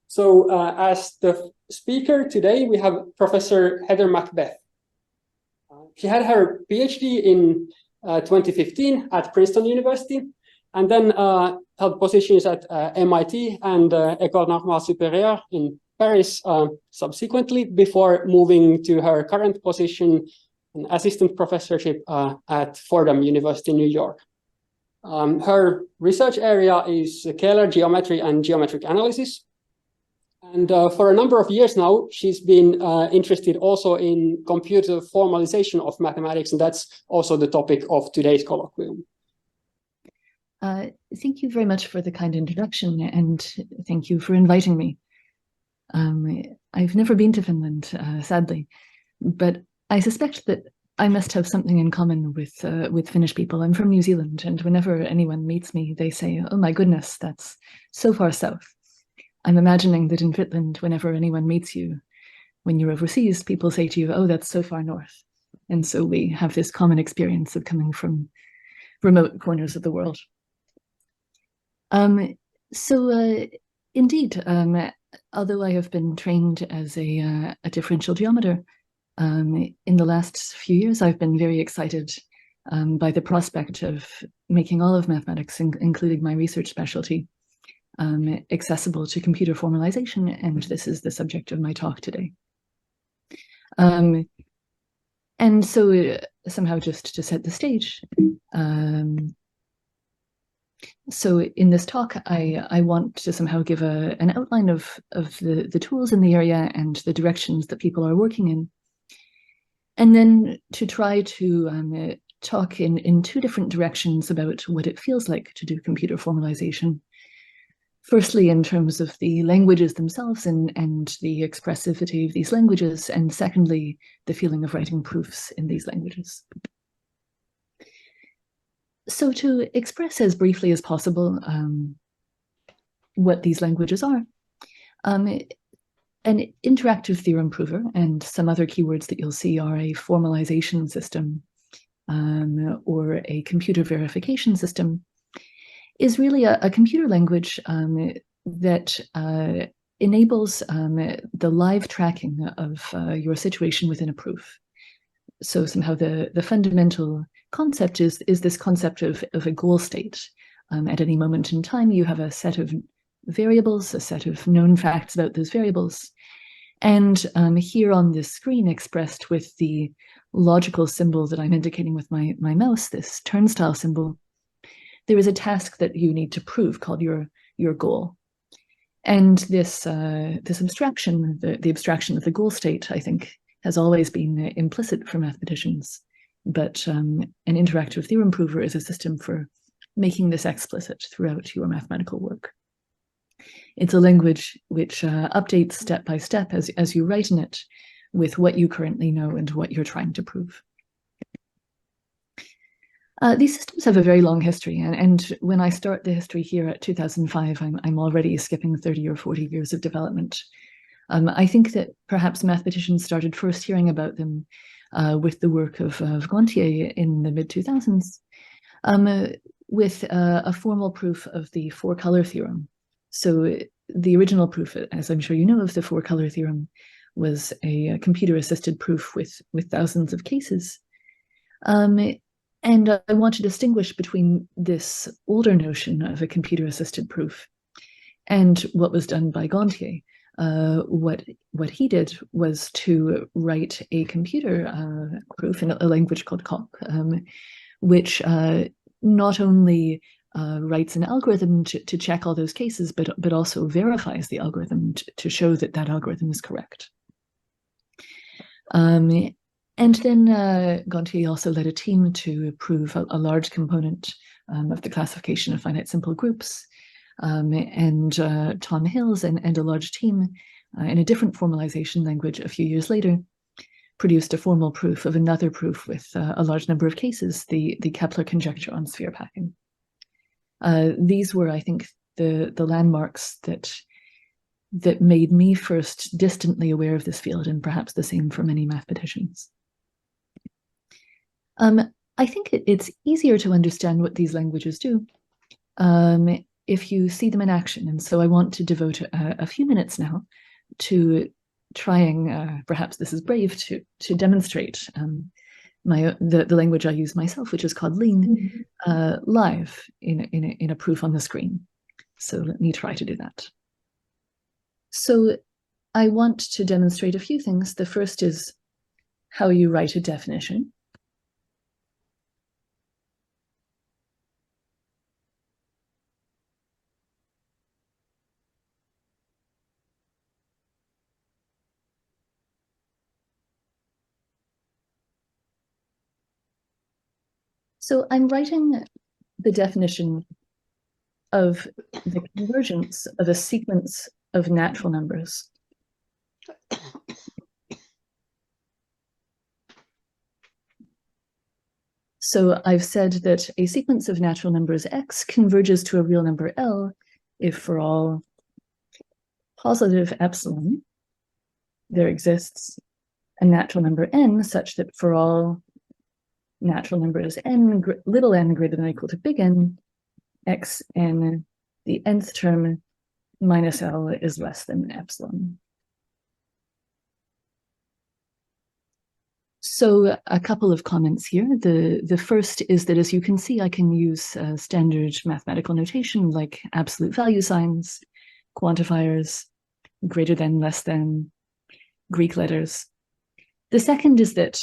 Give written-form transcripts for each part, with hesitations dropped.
So as the speaker today, we have Professor Heather Macbeth. She had her PhD in 2015 at Princeton University, and then held positions at MIT and École Normale Supérieure in Paris subsequently, before moving to her current position, an assistant professorship at Fordham University in New York. Her research area is scalar geometry and geometric analysis. And for a number of years now, she's been interested also in computer formalization of mathematics, and that's also the topic of today's colloquium. Thank you very much for the kind introduction, and thank you for inviting me. I've never been to Finland, sadly, but I suspect that I must have something in common with Finnish people. I'm from New Zealand, and whenever anyone meets me, they say, "Oh my goodness, that's so far south." I'm imagining that in Finland, whenever anyone meets you, when you're overseas, people say to you, "Oh, that's so far north." And so we have this common experience of coming from remote corners of the world. Indeed, although I have been trained as a differential geometer, in the last few years, I've been very excited by the prospect of making all of mathematics, including my research specialty, accessible to computer formalization, and this is the subject of my talk today. And so somehow just to set the stage, so in this talk, I want to somehow give an outline of the tools in the area and the directions that people are working in, and then to try to talk in two different directions about what it feels like to do computer formalization. Firstly, in terms of the languages themselves and the expressivity of these languages, and secondly, the feeling of writing proofs in these languages. So to express as briefly as possible what these languages are, an interactive theorem prover, and some other keywords that you'll see are a formalization system or a computer verification system, is really a computer language that enables the live tracking of your situation within a proof. So somehow the fundamental concept is this concept of a goal state. At any moment in time, you have a set of variables, a set of known facts about those variables. And here on this screen, expressed with the logical symbol that I'm indicating with my mouse, this turnstile symbol, there is a task that you need to prove called your goal. And this abstraction, the abstraction of the goal state, I think, has always been implicit for mathematicians. But an interactive theorem prover is a system for making this explicit throughout your mathematical work. It's a language which updates step by step as you write in it with what you currently know and what you're trying to prove. These systems have a very long history, and when I start the history here at 2005, I'm already skipping 30 or 40 years of development. I think that perhaps mathematicians started first hearing about them with the work of Gontier in the mid-2000s, with a formal proof of the four-color theorem. So the original proof, as I'm sure you know, of the four-color theorem was a computer-assisted proof with thousands of cases. And I want to distinguish between this older notion of a computer-assisted proof and what was done by Gontier. What he did was to write a computer proof in a language called Coq, which not only writes an algorithm to check all those cases, but also verifies the algorithm to show that that algorithm is correct. And then Gontier also led a team to prove a large component of the classification of finite simple groups. And Tom Hills and a large team in a different formalization language a few years later produced a formal proof of another proof with a large number of cases, the Kepler conjecture on sphere packing. These were, I think, the landmarks that made me first distantly aware of this field, and perhaps the same for many mathematicians. I think it's easier to understand what these languages do if you see them in action. And so I want to devote a few minutes now to trying, perhaps this is brave, to demonstrate the language I use myself, which is called Lean, live in a proof on the screen. So let me try to do that. So I want to demonstrate a few things. The first is how you write a definition. So I'm writing the definition of the convergence of a sequence of natural numbers. So I've said that a sequence of natural numbers x converges to a real number L if for all positive epsilon there exists a natural number n such that for all natural numbers n, little n greater than or equal to big N, x n, the nth term minus L is less than epsilon. So a couple of comments here. The first is that, as you can see, I can use standard mathematical notation like absolute value signs, quantifiers, greater than, less than, Greek letters. The second is that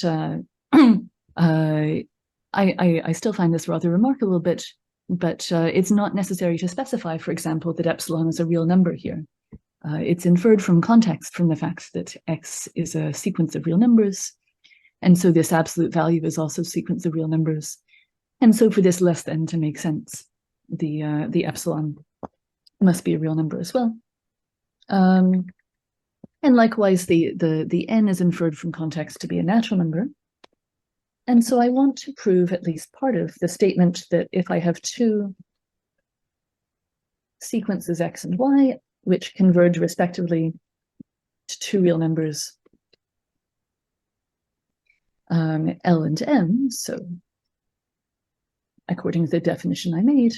I still find this rather remarkable, but it's not necessary to specify, for example, that epsilon is a real number here. It's inferred from context from the fact that x is a sequence of real numbers. And so this absolute value is also a sequence of real numbers. And so for this less than to make sense, the epsilon must be a real number as well. And likewise, the n is inferred from context to be a natural number. And so I want to prove at least part of the statement that if I have two sequences x and y, which converge respectively to two real numbers L and M, so according to the definition I made,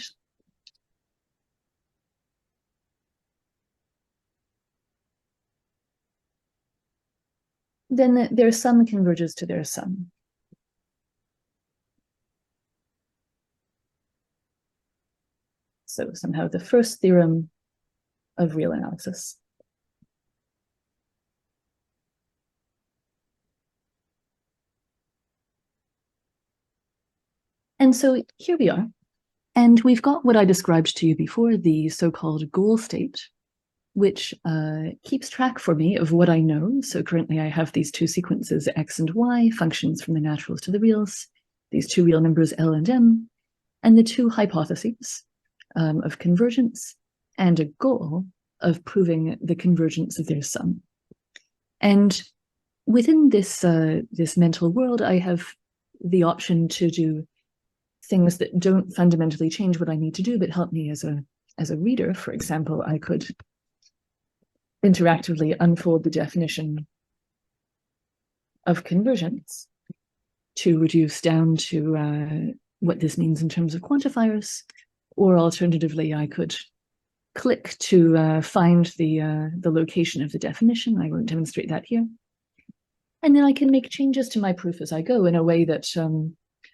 then their sum converges to their sum. So somehow the first theorem of real analysis. And so here we are. And we've got what I described to you before, the so-called goal state, which keeps track for me of what I know. So currently I have these two sequences, x and y, functions from the naturals to the reals, these two real numbers L and M, and the two hypotheses of convergence and a goal of proving the convergence of their sum. And within this, this mental world, I have the option to do things that don't fundamentally change what I need to do, but help me as a reader. For example, I could interactively unfold the definition of convergence to reduce down to what this means in terms of quantifiers, or alternatively, I could click to find the location of the definition. I won't demonstrate that here. And then I can make changes to my proof as I go in a way that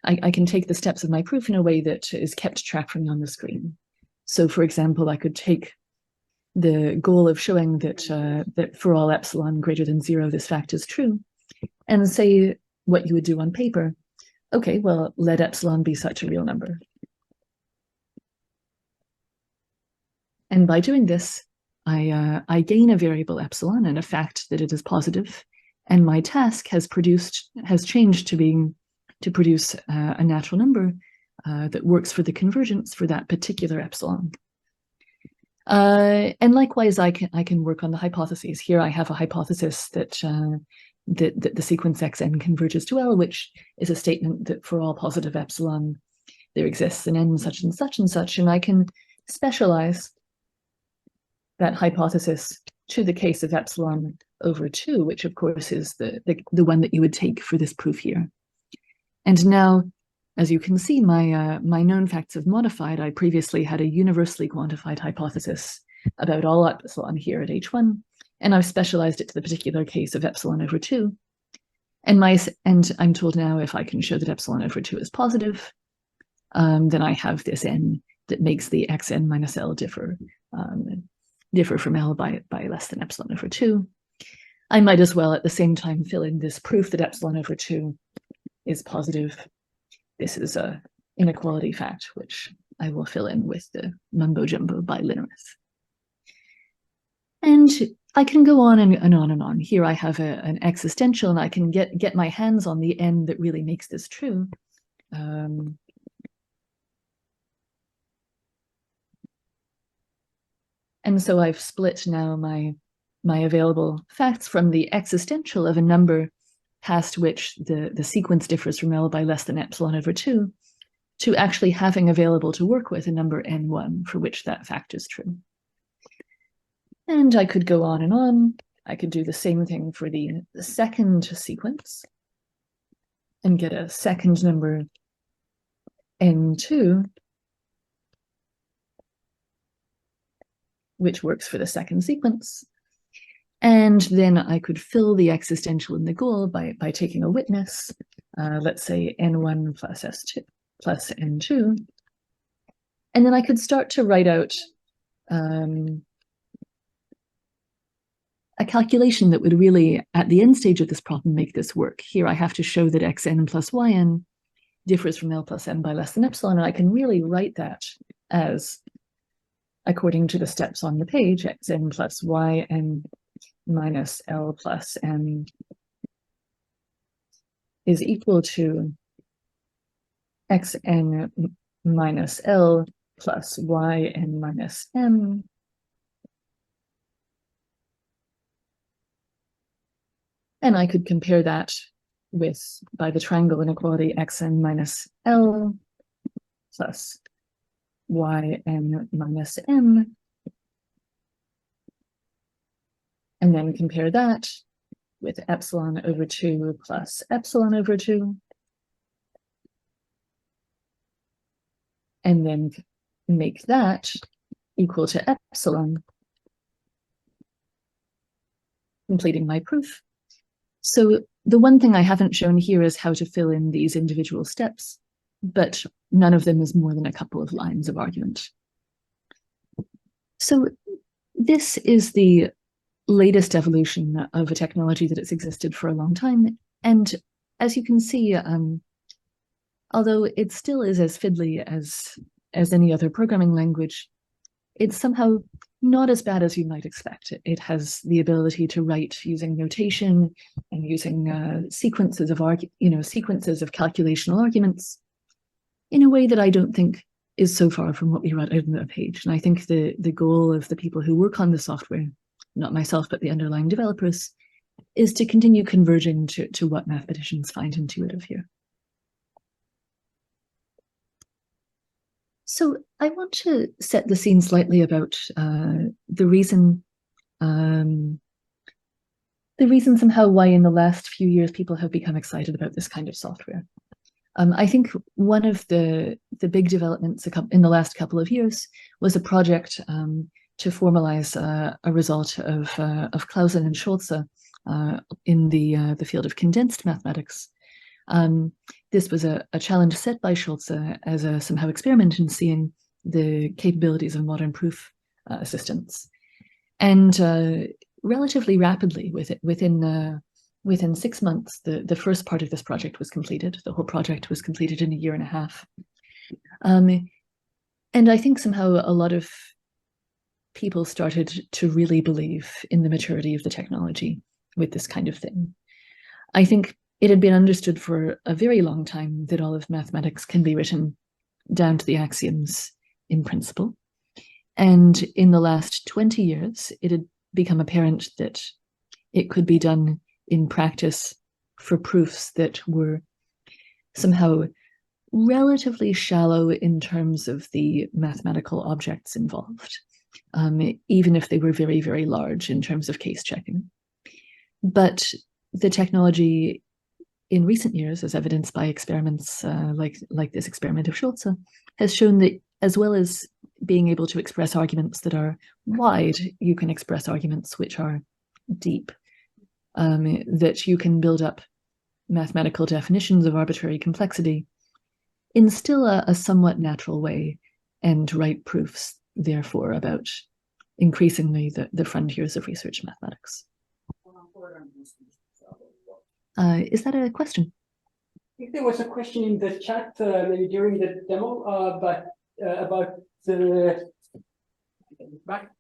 I can take the steps of my proof in a way that is kept track for me on the screen. So for example, I could take the goal of showing that that for all epsilon greater than 0, this fact is true, and say what you would do on paper. Okay, well, let epsilon be such a real number. And by doing this, I gain a variable epsilon and a fact that it is positive, and my task has changed to produce a natural number that works for the convergence for that particular epsilon. And likewise, I can work on the hypotheses. Here I have a hypothesis that the sequence xn converges to L, which is a statement that for all positive epsilon, there exists an n such and such and such, and I can specialize that hypothesis to the case of epsilon over 2, which of course is the one that you would take for this proof here. And now as you can see, my known facts have modified. I previously had a universally quantified hypothesis about all epsilon here at H1, and I've specialized it to the particular case of epsilon over 2. And I'm told now if I can show that epsilon over 2 is positive, then I have this n that makes the xn minus L differ from L by less than epsilon over 2. I might as well at the same time fill in this proof that epsilon over 2 is positive. This is an inequality fact, which I will fill in with the mumbo jumbo bilinearist. And I can go on and on and on. Here I have an existential, and I can get my hands on the n that really makes this true. And so I've split now my available facts from the existential of a number past which the sequence differs from L by less than epsilon over 2 to actually having available to work with a number n1 for which that fact is true. And I could go on and on. I could do the same thing for the second sequence and get a second number n2, which works for the second sequence. And then I could fill the existential in the goal by taking a witness, let's say n1 plus s2 plus n2. And then I could start to write out a calculation that would really, at the end stage of this problem, make this work. Here I have to show that xn plus yn differs from L plus m by less than epsilon, and I can really write that as, according to the steps on the page, xn plus yn minus L plus m is equal to xn minus L plus yn minus m and I could compare that by the triangle inequality xn minus L plus yn minus m, and then compare that with epsilon over 2 plus epsilon over 2, and then make that equal to epsilon, completing my proof. So the one thing I haven't shown here is how to fill in these individual steps, but none of them is more than a couple of lines of argument. So this is the latest evolution of a technology that has existed for a long time. And as you can see, although it still is as fiddly as any other programming language, it's somehow not as bad as you might expect. It has the ability to write using notation and using sequences of calculational arguments in a way that I don't think is so far from what we write out on the page. And I think the goal of the people who work on the software, not myself, but the underlying developers, is to continue converging to what mathematicians find intuitive here. So I want to set the scene slightly about the reason somehow why in the last few years people have become excited about this kind of software. I think one of the big developments in the last couple of years was a project to formalize a result of Clausen and Scholze in the field of condensed mathematics. This was a challenge set by Scholze as a somehow experiment in seeing the capabilities of modern proof systems. And relatively rapidly, within 6 months, the first part of this project was completed. The whole project was completed in a year and a half. And I think somehow a lot of people started to really believe in the maturity of the technology with this kind of thing. I think it had been understood for a very long time that all of mathematics can be written down to the axioms in principle. And in the last 20 years, it had become apparent that it could be done in practice for proofs that were somehow relatively shallow in terms of the mathematical objects involved, even if they were very, very large in terms of case checking. But the technology in recent years, as evidenced by experiments like this experiment of Schulze, has shown that as well as being able to express arguments that are wide, you can express arguments which are deep, that you can build up mathematical definitions of arbitrary complexity in still a somewhat natural way and write proofs, therefore, about increasingly the frontiers of research mathematics. Is that a question? I think there was a question in the chat, maybe during the demo, but about the back.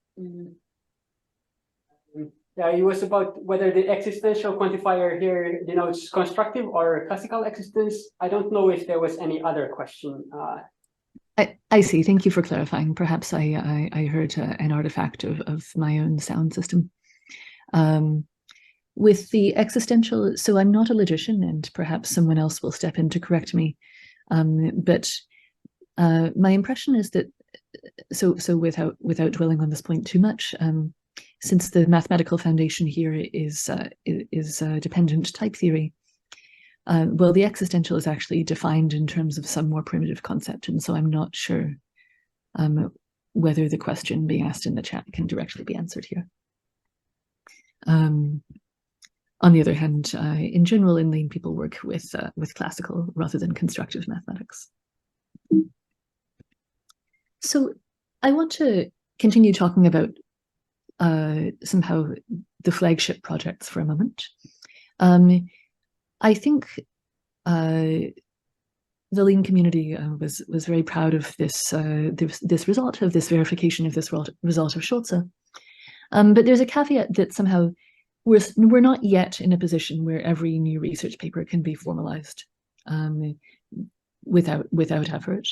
Yeah, it was about whether the existential quantifier here denotes constructive or classical existence. I don't know if there was any other question. I see. Thank you for clarifying. Perhaps I heard an artifact of my own sound system. With the existential, so I'm not a logician, and perhaps someone else will step in to correct me. But my impression is that, so without dwelling on this point too much, since the mathematical foundation here is dependent type theory, well, the existential is actually defined in terms of some more primitive concept, and so I'm not sure whether the question being asked in the chat can directly be answered here. On the other hand, in general, in Lean, people work with classical rather than constructive mathematics. So I want to continue talking about somehow the flagship projects for a moment. I think the Lean community was very proud of this result, of this verification of this result of Schulze. But there's a caveat that somehow we're not yet in a position where every new research paper can be formalized without effort.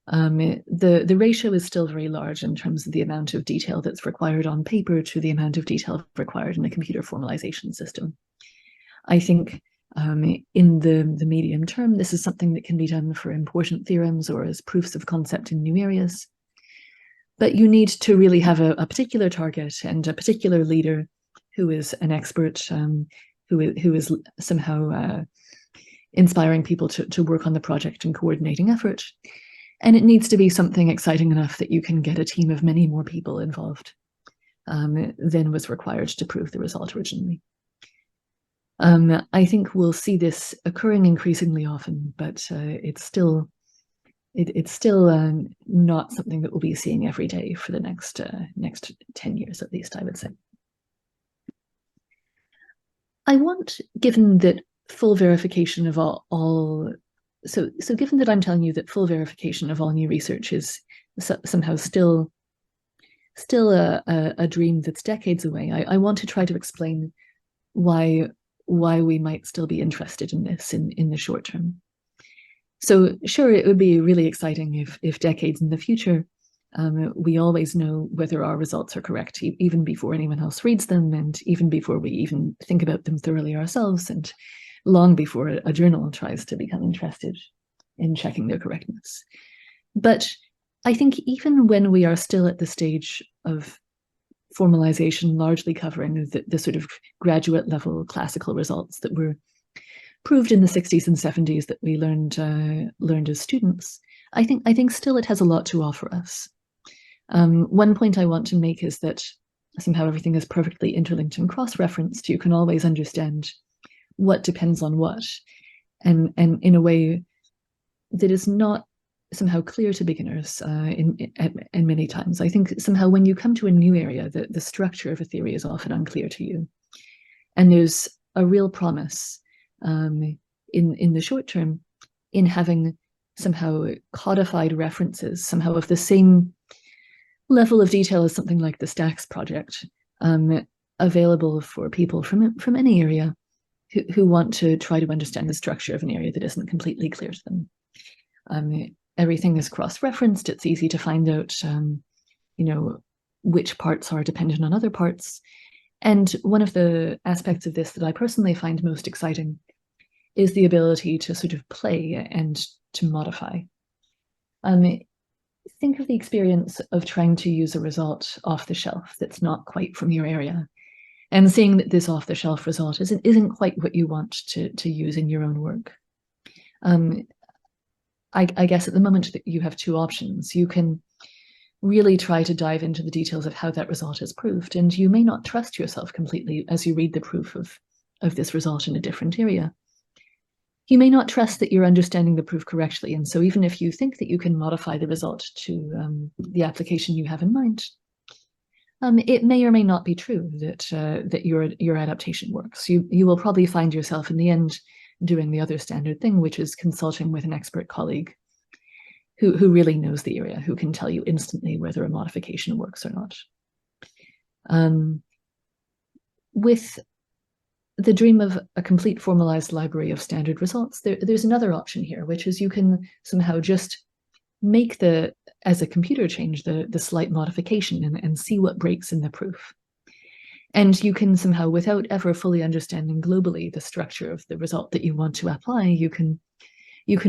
The ratio is still very large in terms of the amount of detail that's required on paper to the amount of detail required in a computer formalization system. I think in the medium term, this is something that can be done for important theorems or as proofs of concept in new areas. But you need to really have a particular target and a particular leader who is an expert, who is somehow inspiring people to work on the project and coordinating effort. And it needs to be something exciting enough that you can get a team of many more people involved than was required to prove the result originally. I think we'll see this occurring increasingly often, but it's still not something that we'll be seeing every day for the next 10 years at least, I would say. I want, given that full verification of so given that I'm telling you that full verification of all new research is somehow still a dream that's decades away, I want to try to explain why we might still be interested in this in the short term. So sure, it would be really exciting if decades in the future, we always know whether our results are correct, even before anyone else reads them, and even before we even think about them thoroughly ourselves, and long before a journal tries to become interested in checking their correctness. But I think even when we are still at the stage of formalization, largely covering the sort of graduate level classical results that were proved in the 60s and 70s that we learned as students, I think still it has a lot to offer us. One point I want to make is that somehow everything is perfectly interlinked and cross-referenced. You can always understand what depends on what, and in a way that is not somehow clear to beginners and many times. I think somehow when you come to a new area, the structure of a theory is often unclear to you. And there's a real promise in the short term in having somehow codified references, somehow of the same level of detail as something like the Stacks project, available for people from any area who want to try to understand the structure of an area that isn't completely clear to them. Everything is cross-referenced. It's easy to find out, which parts are dependent on other parts. And one of the aspects of this that I personally find most exciting is the ability to sort of play and to modify. Think of the experience of trying to use a result off the shelf that's not quite from your area, and seeing that this off-the-shelf result isn't quite what you want to use in your own work. I guess at the moment that you have two options. You can really try to dive into the details of how that result is proved, and you may not trust yourself completely as you read the proof of this result in a different area. You may not trust that you're understanding the proof correctly, and so even if you think that you can modify the result to the application you have in mind, it may or may not be true that your adaptation works. You will probably find yourself in the end doing the other standard thing, which is consulting with an expert colleague who really knows the area, who can tell you instantly whether a modification works or not. With the dream of a complete formalized library of standard results, there's another option here, which is you can somehow just make as a computer change, the slight modification and see what breaks in the proof. And you can somehow, without ever fully understanding globally the structure of the result that you want to apply, you can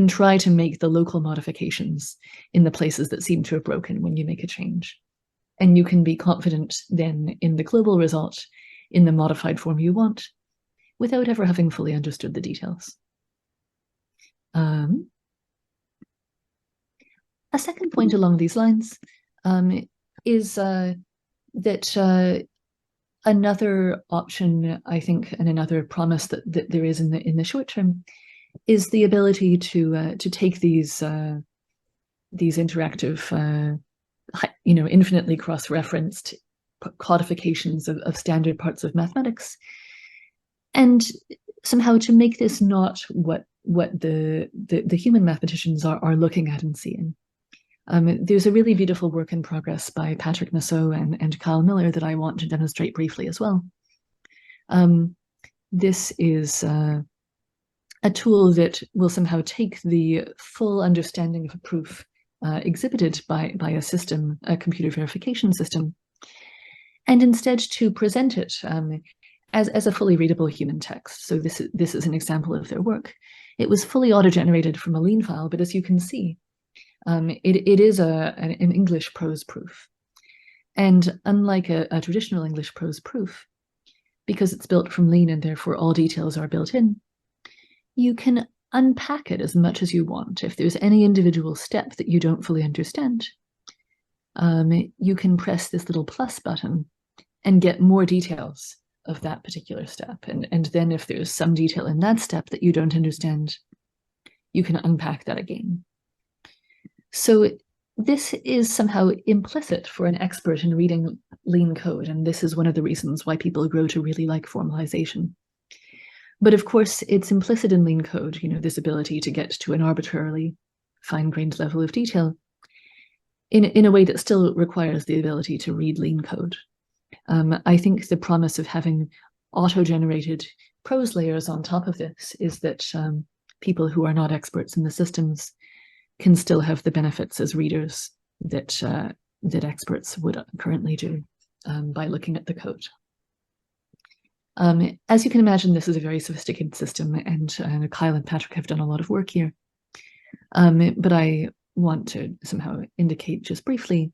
try to make the local modifications in the places that seem to have broken when you make a change. And you can be confident then in the global result in the modified form you want, without ever having fully understood the details. A second point along these lines is that another option, I think, and another promise that there is in the short term, is the ability to take these interactive, infinitely cross-referenced codifications of standard parts of mathematics, and somehow to make this not what the human mathematicians are looking at and seeing. There's a really beautiful work in progress by Patrick Nassau and Kyle Miller that I want to demonstrate briefly as well. This is a tool that will somehow take the full understanding of a proof exhibited by a system, a computer verification system, and instead to present it as a fully readable human text. So this is an example of their work. It was fully auto-generated from a lean file, but as you can see, it is an English prose proof. And unlike a traditional English prose proof, because it's built from lean and therefore all details are built in, you can unpack it as much as you want. If there's any individual step that you don't fully understand, you can press this little plus button and get more details of that particular step. And then if there's some detail in that step that you don't understand, you can unpack that again. So this is somehow implicit for an expert in reading lean code, and this is one of the reasons why people grow to really like formalization. But of course, it's implicit in lean code, this ability to get to an arbitrarily fine-grained level of detail in a way that still requires the ability to read lean code. I think the promise of having auto-generated prose layers on top of this is that people who are not experts in the systems can still have the benefits as readers that experts would currently do by looking at the code. As you can imagine, this is a very sophisticated system, and Kyle and Patrick have done a lot of work here. But I want to somehow indicate just briefly,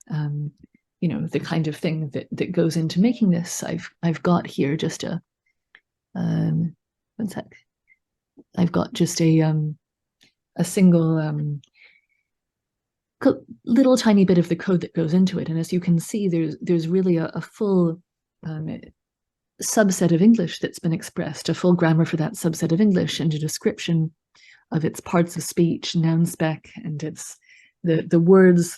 the kind of thing that goes into making this. I've got here just one sec. I've got just a single little tiny bit of the code that goes into it, and as you can see, there's really a full subset of English that's been expressed, a full grammar for that subset of English, and a description of its parts of speech, noun spec, and its the words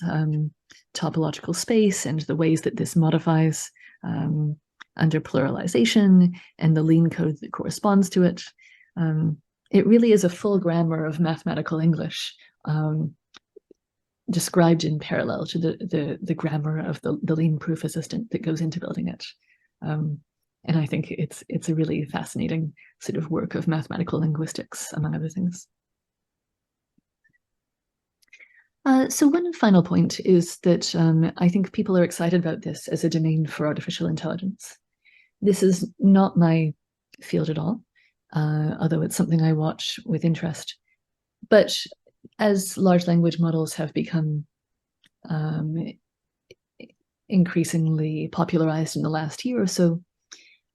topological space, and the ways that this modifies under pluralization, and the lean code that corresponds to it. It really is a full grammar of mathematical English, described in parallel to the grammar of the lean proof assistant that goes into building it. And I think it's a really fascinating sort of work of mathematical linguistics, among other things. So one final point is that I think people are excited about this as a domain for artificial intelligence. This is not my field at all, although it's something I watch with interest. But as large language models have become increasingly popularized in the last year or so,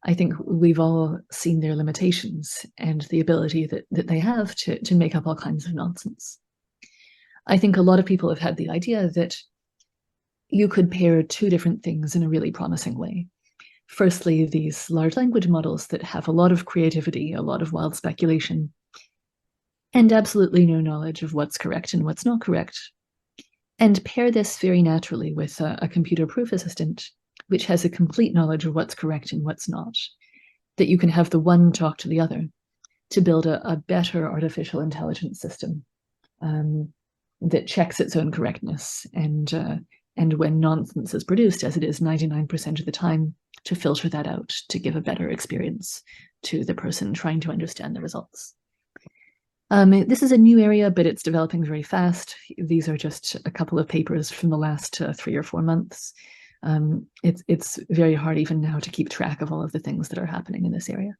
I think we've all seen their limitations and the ability that they have to make up all kinds of nonsense. I think a lot of people have had the idea that you could pair two different things in a really promising way. Firstly, these large language models that have a lot of creativity, a lot of wild speculation, and absolutely no knowledge of what's correct and what's not correct. And pair this very naturally with a computer proof assistant, which has a complete knowledge of what's correct and what's not, that you can have the one talk to the other to build a better artificial intelligence system that checks its own correctness and when nonsense is produced, as it is 99% of the time, to filter that out to give a better experience to the person trying to understand the results. This is a new area, but it's developing very fast. These are just a couple of papers from the last 3 or 4 months. It's very hard even now to keep track of all of the things that are happening in this area.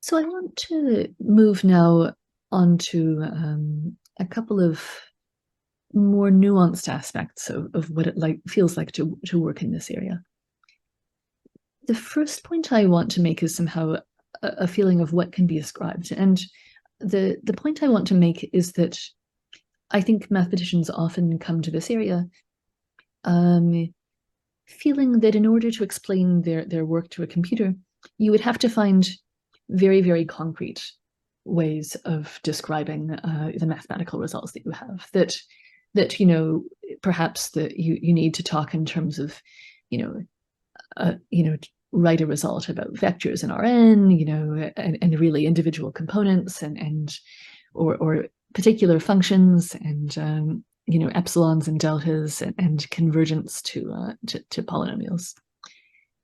So I want to move now on to a couple of more nuanced aspects of what it feels like to work in this area. The first point I want to make is somehow a feeling of what can be ascribed. And the point I want to make is that I think mathematicians often come to this area feeling that in order to explain their work to a computer, you would have to find very, very concrete ways of describing the mathematical results that you have. That perhaps that you need to talk in terms of write a result about vectors in Rn, and really individual components or particular functions and epsilons and deltas and convergence to polynomials.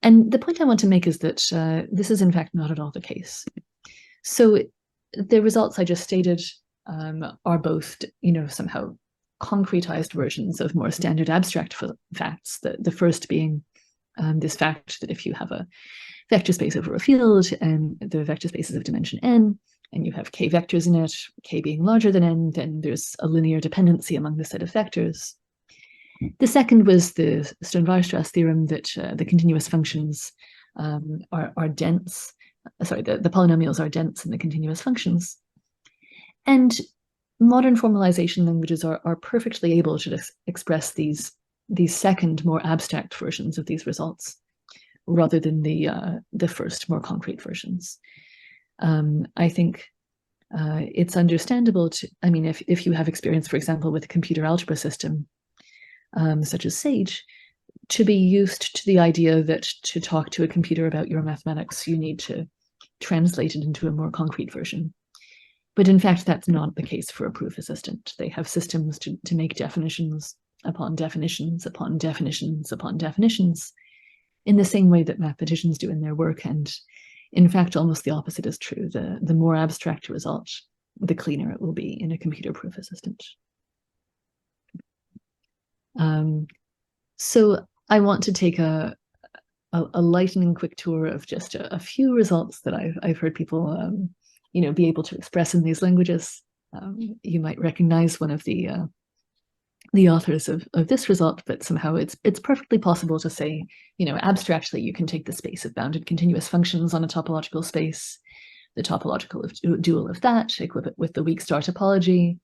And the point I want to make is that this is in fact not at all the case. So the results I just stated are both somehow concretized versions of more standard abstract facts. The first being this fact that if you have a vector space over a field and the vector space is of dimension n, and you have k vectors in it, k being larger than n, then there's a linear dependency among the set of vectors. The second was the Stone-Weierstrass theorem that the continuous functions are dense. Sorry, the polynomials are dense in the continuous functions. And modern formalization languages are perfectly able to express these second, more abstract versions of these results, rather than the first, more concrete versions. I think it's understandable if you have experience, for example, with a computer algebra system, such as SAGE, to be used to the idea that to talk to a computer about your mathematics, you need to translate it into a more concrete version. But in fact, that's not the case for a proof assistant. They have systems to make definitions upon definitions upon definitions upon definitions in the same way that mathematicians do in their work. And in fact, almost the opposite is true. The more abstract result, the cleaner it will be in a computer proof assistant. So I want to take a lightning quick tour of just a few results that I've heard people be able to express in these languages. You might recognize one of the authors of this result, but somehow it's perfectly possible to say, abstractly, you can take the space of bounded continuous functions on a topological space, the topological dual of that, equip it with the weak star topology,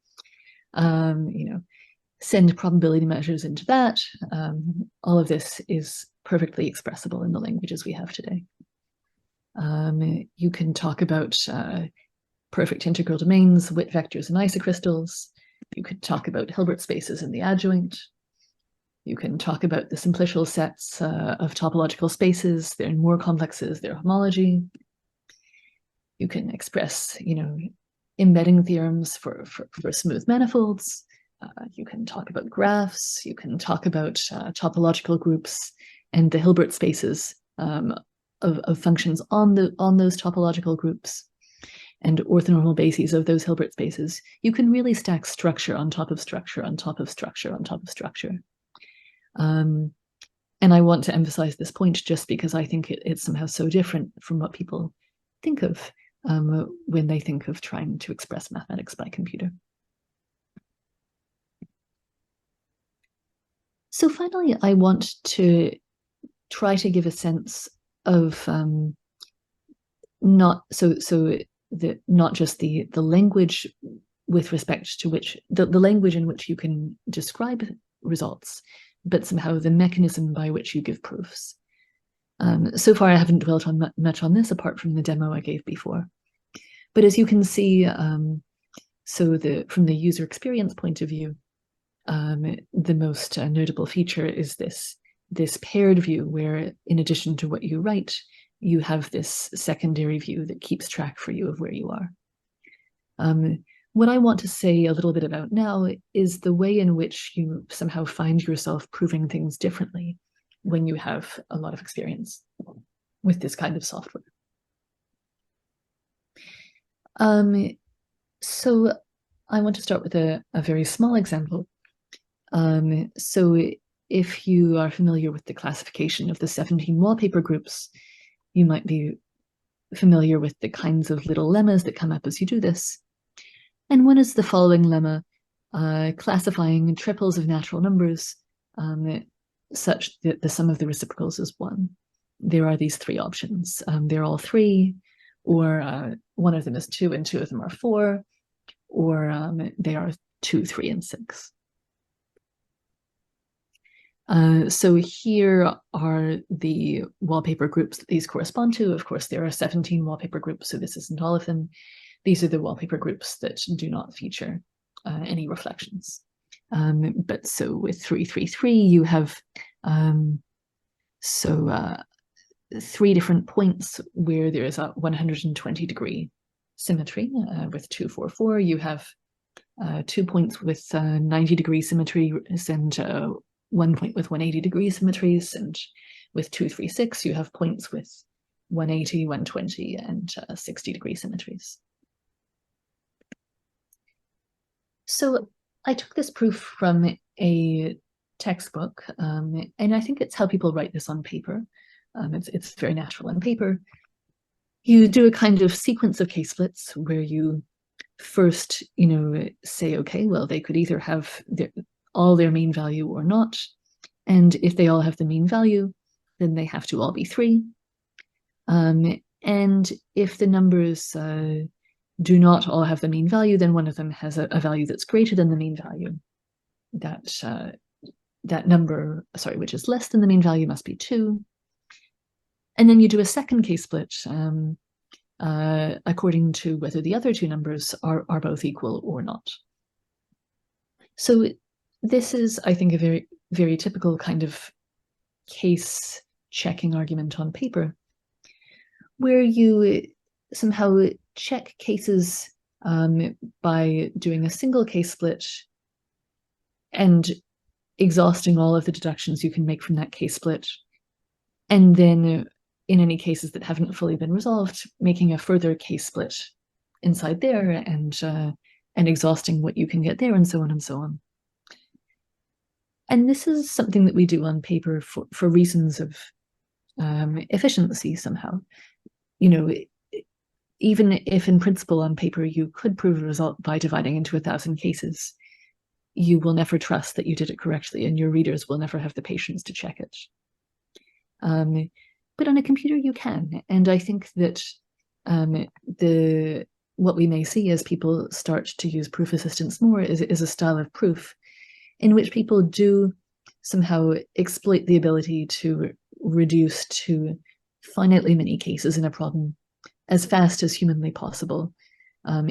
send probability measures into that. All of this is perfectly expressible in the languages we have today. You can talk about perfect integral domains, Witt vectors and isocrystals. You could talk about Hilbert spaces in the adjoint. You can talk about the simplicial sets of topological spaces. They're in more complexes, their homology. You can express, embedding theorems for smooth manifolds. You can talk about graphs. You can talk about topological groups and the Hilbert spaces of functions on those topological groups and orthonormal bases of those Hilbert spaces. You can really stack structure on top of structure on top of structure on top of structure. And I want to emphasize this point just because I think it's somehow so different from what people think of when they think of trying to express mathematics by computer. So finally, I want to try to give a sense of not just the language with respect to which the language in which you can describe results, but somehow the mechanism by which you give proofs. So far, I haven't dwelt on much on this apart from the demo I gave before. But as you can see, from the user experience point of view, the most notable feature is this paired view, where in addition to what you write, you have this secondary view that keeps track for you of where you are. What I want to say a little bit about now is the way in which you somehow find yourself proving things differently when you have a lot of experience with this kind of software. So I want to start with a very small example. So if you are familiar with the classification of the 17 wallpaper groups, you might be familiar with the kinds of little lemmas that come up as you do this. And one is the following lemma, classifying triples of natural numbers such that the sum of the reciprocals is 1. There are these 3 options. They're all 3, or one of them is 2 and 2 of them are 4, or they are 2, 3, and 6. So here are the wallpaper groups that these correspond to. Of course, there are 17 wallpaper groups, so this isn't all of them. These are the wallpaper groups that do not feature any reflections. But so with 333, you have 3 different points where there is a 120-degree symmetry. With 244, you have 2 points with 90-degree symmetry and 1 point with 180-degree symmetries. And with 236, you have points with 180, 120, and 60-degree symmetries. So I took this proof from a textbook, and I think it's how people write this on paper. It's very natural on paper. You do a kind of sequence of k-splits where you first, say, okay, well, they could either have all their mean value or not. And if they all have the mean value, then they have to all be 3. And if the numbers do not all have the mean value, then one of them has a value that's greater than the mean value. That number, which is less than the mean value, must be 2. And then you do a second k-split according to whether the other 2 numbers are both equal or not. So this is, I think, a very, very typical kind of case checking argument on paper, where you somehow check cases by doing a single k-split and exhausting all of the deductions you can make from that k-split, and then in any cases that haven't fully been resolved, making a further k-split inside there and exhausting what you can get there, and so on and so on. And this is something that we do on paper for reasons of efficiency somehow. Even if in principle on paper you could prove a result by dividing into 1,000 cases, you will never trust that you did it correctly, and your readers will never have the patience to check it. But on a computer you can, and I think that what we may see as people start to use proof assistance more is a style of proof in which people do somehow exploit the ability to reduce to finitely many cases in a problem as fast as humanly possible,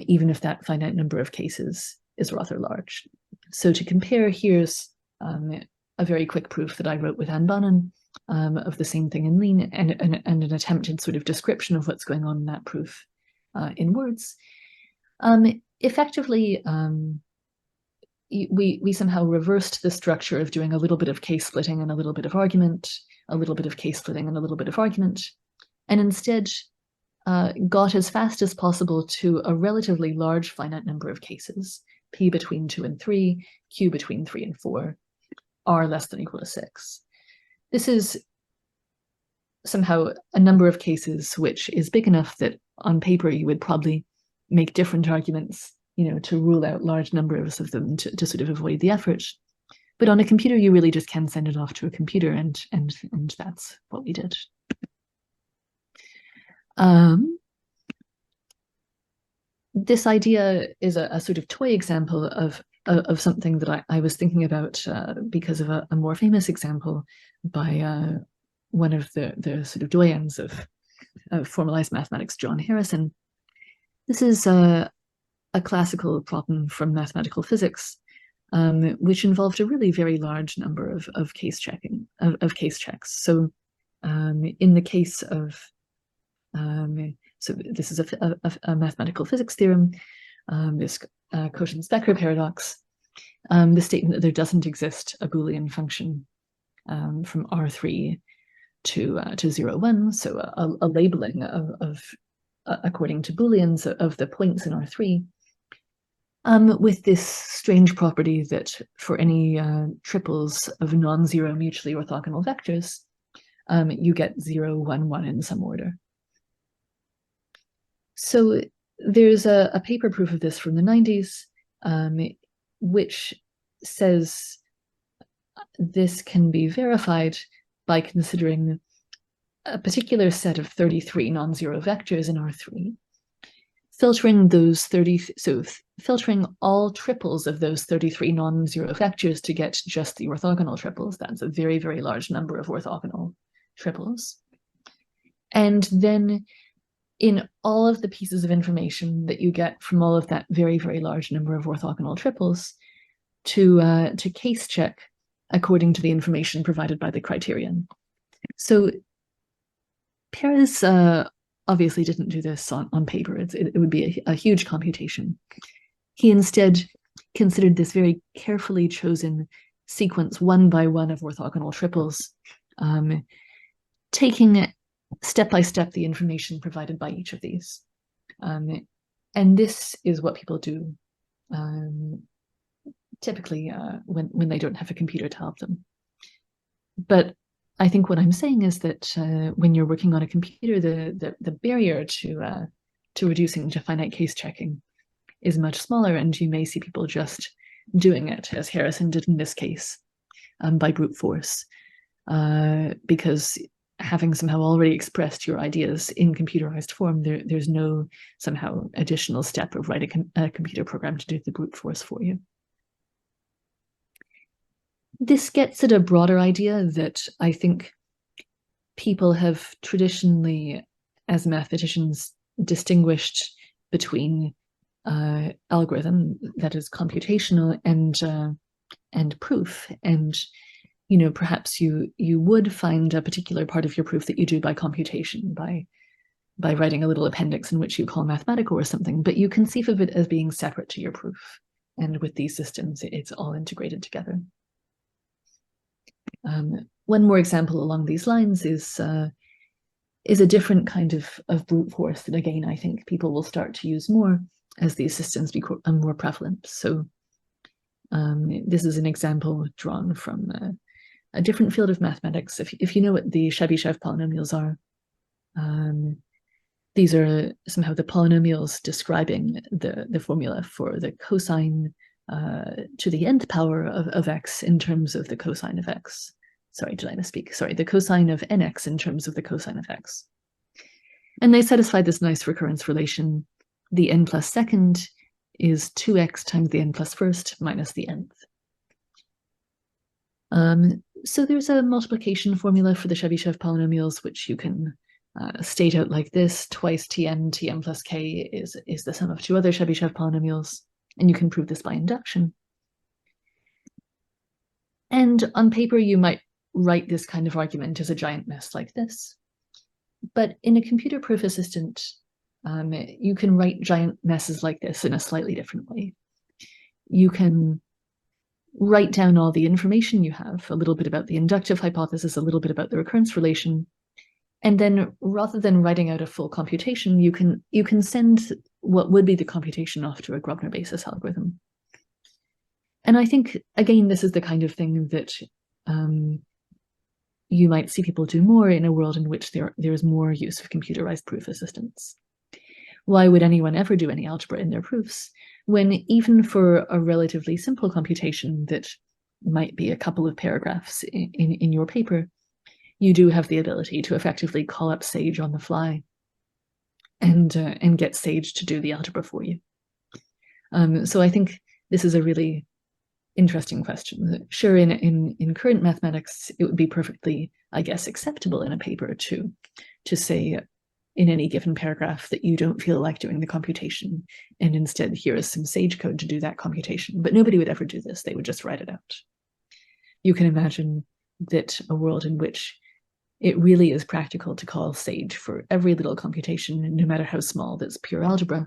even if that finite number of cases is rather large. So to compare, here's a very quick proof that I wrote with Anne Bannon of the same thing in Lean, and an attempted sort of description of what's going on in that proof in words. Effectively, we somehow reversed the structure of doing a little bit of case splitting and a little bit of argument, a little bit of case splitting and a little bit of argument, and instead got as fast as possible to a relatively large finite number of cases, p between 2 and 3, q between 3 and 4, r less than or equal to 6. This is somehow a number of cases which is big enough that on paper you would probably make different arguments, to rule out large numbers of them to sort of avoid the effort. But on a computer, you really just can send it off to a computer, and that's what we did. This idea is a sort of toy example of something that I was thinking about because of a more famous example by one of the sort of doyens of formalized mathematics, John Harrison. This is a classical problem from mathematical physics, which involved a really very large number of case checks. So in the case of so this is a mathematical physics theorem, this Cauchy-Becker paradox, the statement that there doesn't exist a Boolean function from R3 to 0, 1, so a labeling of according to Booleans of the points in R3, with this strange property that for any triples of non-zero mutually orthogonal vectors, you get 0, 1, 1 in some order. So there's a paper proof of this from the 90s, which says this can be verified by considering a particular set of 33 non-zero vectors in R3, filtering those filtering all triples of those 33 non-zero vectors to get just the orthogonal triples. That's a very, very large number of orthogonal triples. And then in all of the pieces of information that you get from all of that very, very large number of orthogonal triples to case check according to the information provided by the criterion. So Perez obviously didn't do this on paper. It would be a huge computation. He instead considered this very carefully chosen sequence one by one of orthogonal triples, taking step by step the information provided by each of these. And this is what people do typically when they don't have a computer to help them. But I think what I'm saying is that when you're working on a computer, the barrier to reducing to finite case checking is much smaller, and you may see people just doing it, as Harrison did in this case, by brute force, because having somehow already expressed your ideas in computerized form, there's no somehow additional step of writing a computer program to do the brute force for you. This gets at a broader idea that I think people have traditionally, as mathematicians, distinguished between algorithm, that is computational, and proof. And perhaps you would find a particular part of your proof that you do by computation, by writing a little appendix in which you call mathematical or something, but you conceive of it as being separate to your proof. And with these systems, it's all integrated together. One more example along these lines is a different kind of brute force that, again, I think people will start to use more as these systems become more prevalent. So this is an example drawn from a different field of mathematics. If you know what the Chebyshev polynomials are, these are somehow the polynomials describing the formula for the cosine to the nth power of x in terms of the cosine of x. Sorry, did I misspeak? Sorry, the cosine of nx in terms of the cosine of x. And they satisfy this nice recurrence relation. The n plus second is 2x times the n plus first minus the nth. So there's a multiplication formula for the Chebyshev polynomials, which you can state out like this: twice tn plus k is the sum of two other Chebyshev polynomials, and you can prove this by induction. And on paper, you might write this kind of argument as a giant mess like this. But in a computer proof assistant, you can write giant messes like this in a slightly different way. You can write down all the information you have, a little bit about the inductive hypothesis, a little bit about the recurrence relation, and then rather than writing out a full computation, you can send what would be the computation off to a Grobner basis algorithm. And I think, again, this is the kind of thing that you might see people do more in a world in which there's more use of computerized proof assistants. Why would anyone ever do any algebra in their proofs when even for a relatively simple computation that might be a couple of paragraphs in your paper, you do have the ability to effectively call up Sage on the fly and get Sage to do the algebra for you. So I think this is a really interesting question. Sure, in current mathematics, it would be perfectly, I guess, acceptable in a paper to say in any given paragraph that you don't feel like doing the computation, and instead here is some Sage code to do that computation. But nobody would ever do this. They would just write it out. You can imagine that a world in which it really is practical to call Sage for every little computation, no matter how small, that's pure algebra,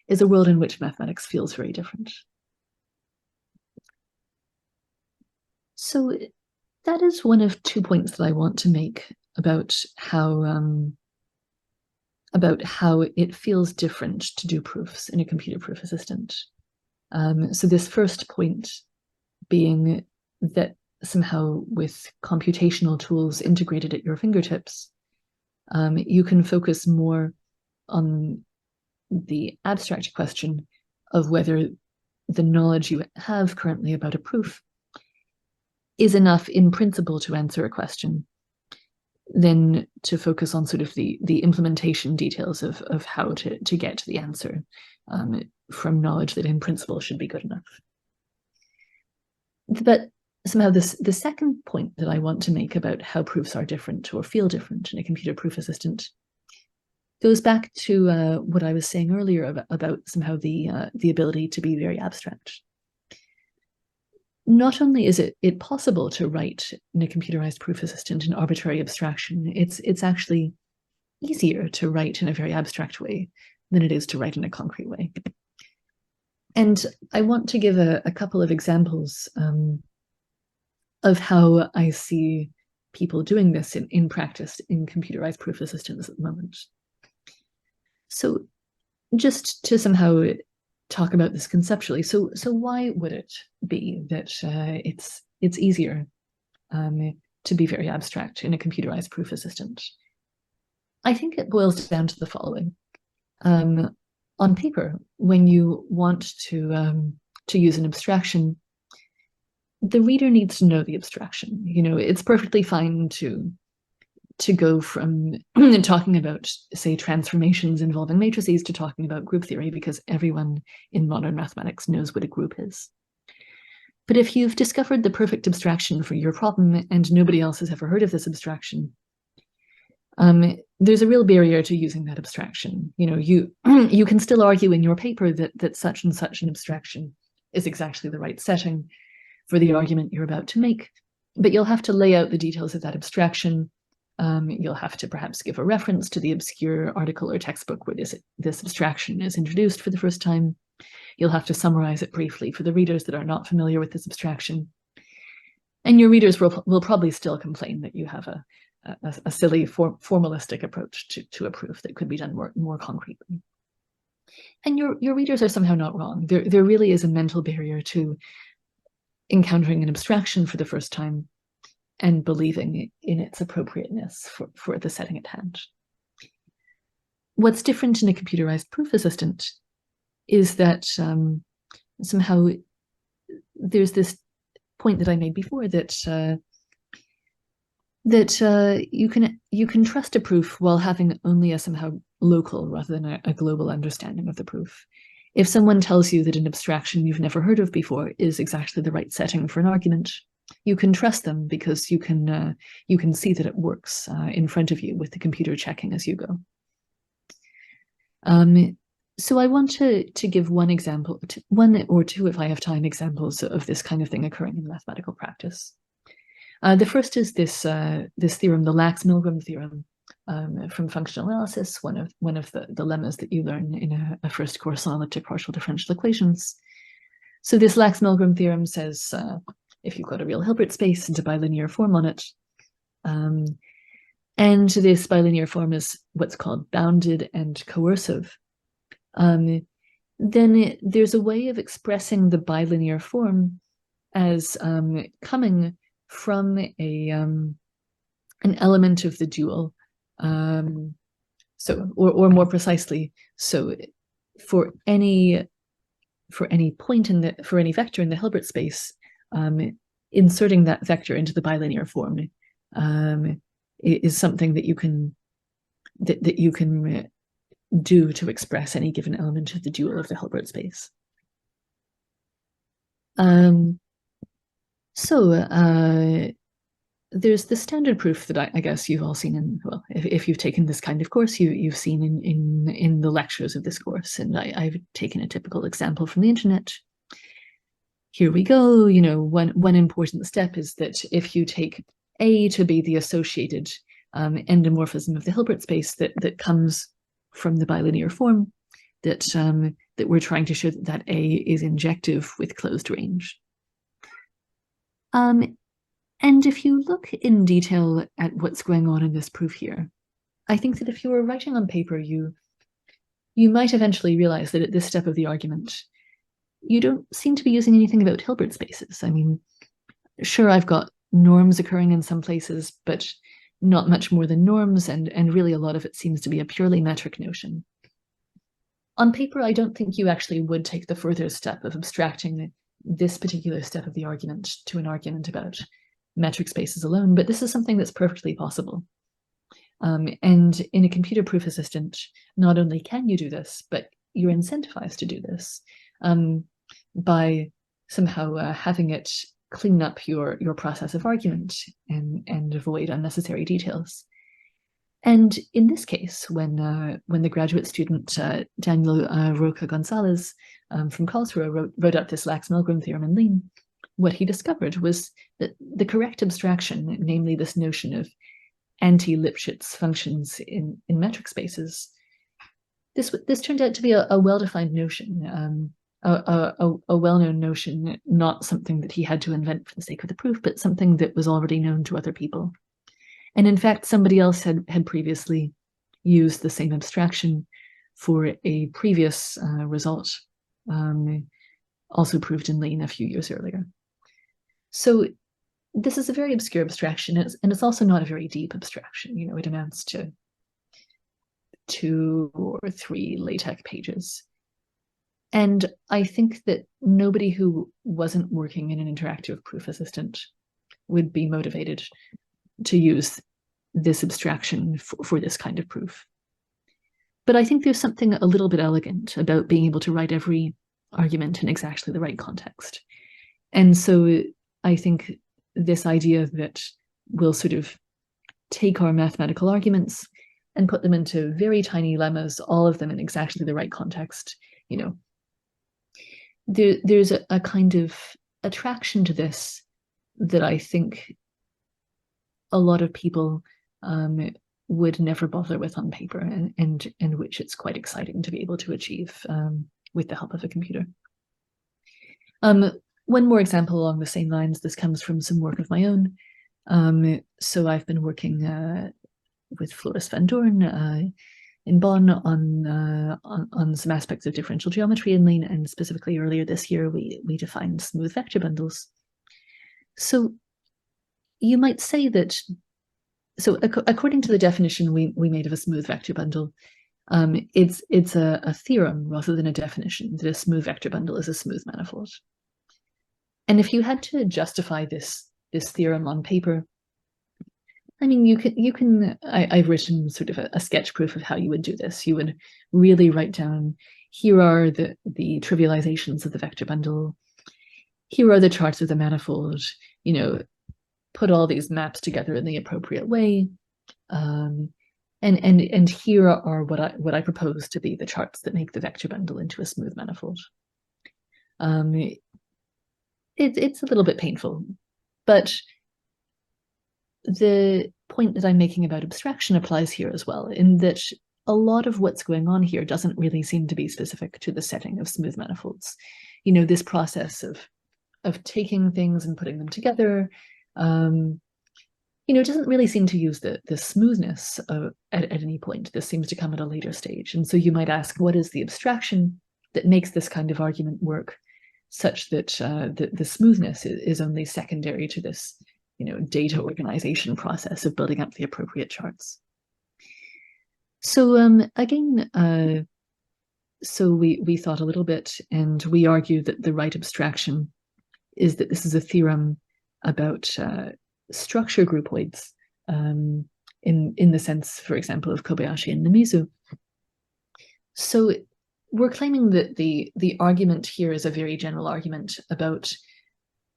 is a world in which mathematics feels very different. So that is one of 2 points that I want to make about how it feels different to do proofs in a computer proof assistant. So this first point being that somehow with computational tools integrated at your fingertips, you can focus more on the abstract question of whether the knowledge you have currently about a proof is enough in principle to answer a question, than to focus on sort of the implementation details of how to get to the answer from knowledge that in principle should be good enough. But somehow the second point that I want to make about how proofs are different or feel different in a computer proof assistant goes back to what I was saying earlier about somehow the ability to be very abstract. Not only is it possible to write in a computerized proof assistant an arbitrary abstraction, it's actually easier to write in a very abstract way than it is to write in a concrete way. And I want to give a couple of examples of how I see people doing this in practice in computerized proof assistants at the moment. So just to somehow talk about this conceptually. So why would it be that it's easier to be very abstract in a computerized proof assistant? I think it boils down to the following. On paper, when you want to use an abstraction, the reader needs to know the abstraction. You know, it's perfectly fine to go from talking about, say, transformations involving matrices to talking about group theory, because everyone in modern mathematics knows what a group is. But if you've discovered the perfect abstraction for your problem and nobody else has ever heard of this abstraction, there's a real barrier to using that abstraction. You know, you can still argue in your paper that such and such an abstraction is exactly the right setting for the argument you're about to make, but you'll have to lay out the details of that abstraction. You'll have to perhaps give a reference to the obscure article or textbook where this abstraction is introduced for the first time. You'll have to summarize it briefly for the readers that are not familiar with this abstraction. And your readers will probably still complain that you have a silly formalistic approach to a proof that could be done more concretely. And your readers are somehow not wrong. There really is a mental barrier to encountering an abstraction for the first time and believing in its appropriateness for the setting at hand. What's different in a computerized proof assistant is that somehow there's this point that I made before that you can trust a proof while having only a somehow local rather than a global understanding of the proof. If someone tells you that an abstraction you've never heard of before is exactly the right setting for an argument, you can trust them because you can see that it works in front of you with the computer checking as you go. So I want to give one example, one or two, if I have time, examples of this kind of thing occurring in mathematical practice. The first is this theorem, the Lax-Milgram theorem, from functional analysis, one of the lemmas that you learn in a first course on elliptic partial differential equations. So this Lax-Milgram theorem says, if you've got a real Hilbert space and a bilinear form on it, and this bilinear form is what's called bounded and coercive, then there's a way of expressing the bilinear form as coming from an element of the dual. Or more precisely, so for any point for any vector in the Hilbert space, inserting that vector into the bilinear form is something that you can do to express any given element of the dual of the Hilbert space. There's the standard proof that I guess you've all seen in, well, if you've taken this kind of course, you've seen in the lectures of this course, and I've taken a typical example from the internet. Here we go. One important step is that if you take A to be the associated endomorphism of the Hilbert space that comes from the bilinear form, that we're trying to show that A is injective with closed range. And if you look in detail at what's going on in this proof here, I think that if you were writing on paper, you might eventually realize that at this step of the argument, you don't seem to be using anything about Hilbert spaces. I mean, sure, I've got norms occurring in some places, but not much more than norms, and really a lot of it seems to be a purely metric notion. On paper, I don't think you actually would take the further step of abstracting this particular step of the argument to an argument about metric spaces alone, but this is something that's perfectly possible. And in a computer proof assistant, not only can you do this, but you're incentivized to do this by somehow having it clean up your process of argument and avoid unnecessary details. And in this case, when the graduate student Daniel Roca Gonzalez from Karlsruhe wrote up this Lax-Milgram theorem in Lean, what he discovered was that the correct abstraction, namely this notion of anti-Lipschitz functions in metric spaces, this turned out to be a well-defined notion, a well-known notion, not something that he had to invent for the sake of the proof, but something that was already known to other people. And in fact, somebody else had previously used the same abstraction for a previous result, also proved in Lean a few years earlier. So this is a very obscure abstraction, and it's also not a very deep abstraction. It amounts to 2 or 3 LaTeX pages. And I think that nobody who wasn't working in an interactive proof assistant would be motivated to use this abstraction for this kind of proof. But I think there's something a little bit elegant about being able to write every argument in exactly the right context. And so I think this idea that we'll sort of take our mathematical arguments and put them into very tiny lemmas, all of them in exactly the right context, there's a kind of attraction to this that I think a lot of people would never bother with on paper, and which it's quite exciting to be able to achieve with the help of a computer. One more example along the same lines, this comes from some work of my own. So I've been working with Floris van Doorn in Bonn on some aspects of differential geometry in Lean, and specifically earlier this year, we defined smooth vector bundles. So you might say that, so according to the definition we made of a smooth vector bundle, it's a theorem rather than a definition that a smooth vector bundle is a smooth manifold. And if you had to justify this theorem on paper, I mean, you can. I've written sort of a sketch proof of how you would do this. You would really write down, here are the trivializations of the vector bundle. Here are the charts of the manifold. Put all these maps together in the appropriate way, and here are what I propose to be the charts that make the vector bundle into a smooth manifold. It's a little bit painful, but the point that I'm making about abstraction applies here as well, in that a lot of what's going on here doesn't really seem to be specific to the setting of smooth manifolds. This process of taking things and putting them together, doesn't really seem to use the smoothness at any point. This seems to come at a later stage. And so you might ask, what is the abstraction that makes this kind of argument work, such that the smoothness is only secondary to this data organization process of building up the appropriate charts. So again, so we thought a little bit, and we argue that the right abstraction is that this is a theorem about structure groupoids in the sense, for example, of Kobayashi and Namizu. So we're claiming that the argument here is a very general argument about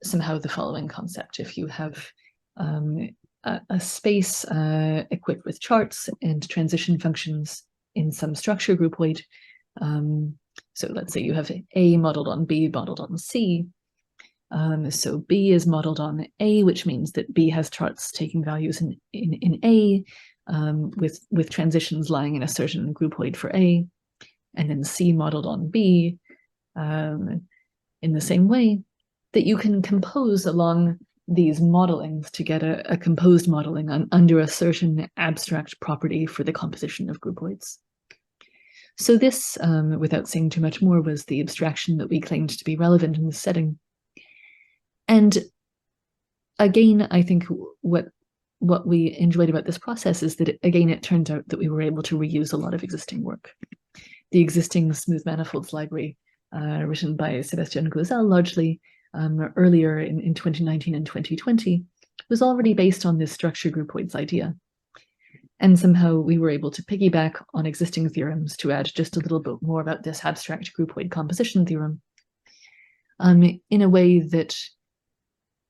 somehow the following concept. If you have a space equipped with charts and transition functions in some structure groupoid, so let's say you have A modeled on B modeled on C. So B is modeled on A, which means that B has charts taking values in A, with transitions lying in a certain groupoid for A, and then C modeled on B, in the same way that you can compose along these modelings to get a composed modeling under a certain abstract property for the composition of groupoids. So this, without saying too much more, was the abstraction that we claimed to be relevant in this setting. And again, I think what we enjoyed about this process is that, again, it turned out that we were able to reuse a lot of existing work. The existing smooth manifolds library, written by Sebastian Gauzel largely earlier in 2019 and 2020, was already based on this structure groupoids idea. And somehow we were able to piggyback on existing theorems to add just a little bit more about this abstract groupoid composition theorem, in a way that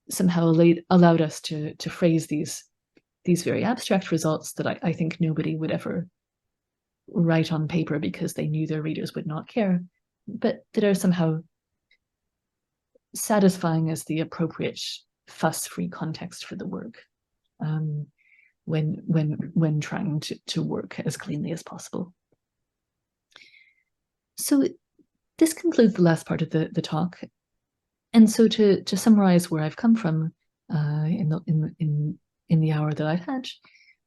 somehow allowed us to phrase these very abstract results that I think nobody would ever write on paper because they knew their readers would not care, but that are somehow satisfying as the appropriate fuss-free context for the work, when trying to work as cleanly as possible. So this concludes the last part of the talk. And so to summarize where I've come from in the hour that I've had,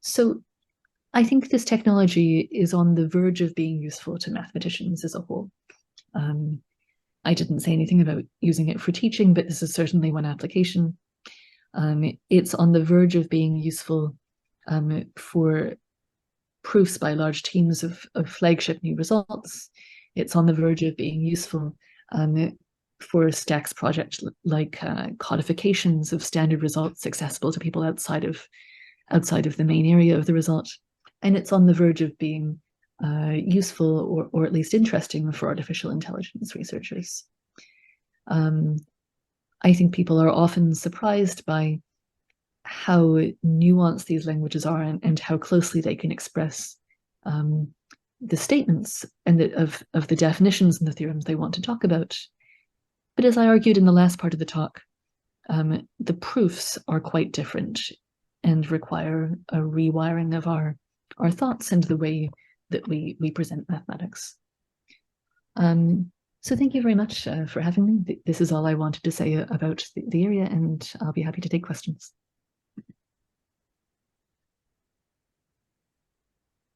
so I think this technology is on the verge of being useful to mathematicians as a whole. I didn't say anything about using it for teaching, but this is certainly one application. It's on the verge of being useful for proofs by large teams of flagship new results. It's on the verge of being useful for stacks projects like codifications of standard results accessible to people outside of the main area of the result. And it's on the verge of being useful or at least interesting for artificial intelligence researchers. I think people are often surprised by how nuanced these languages are and how closely they can express the statements and of the definitions and the theorems they want to talk about. But as I argued in the last part of the talk, the proofs are quite different and require a rewiring of our thoughts and the way that we present mathematics. So thank you very much for having me. This is all I wanted to say about the area, and I'll be happy to take questions.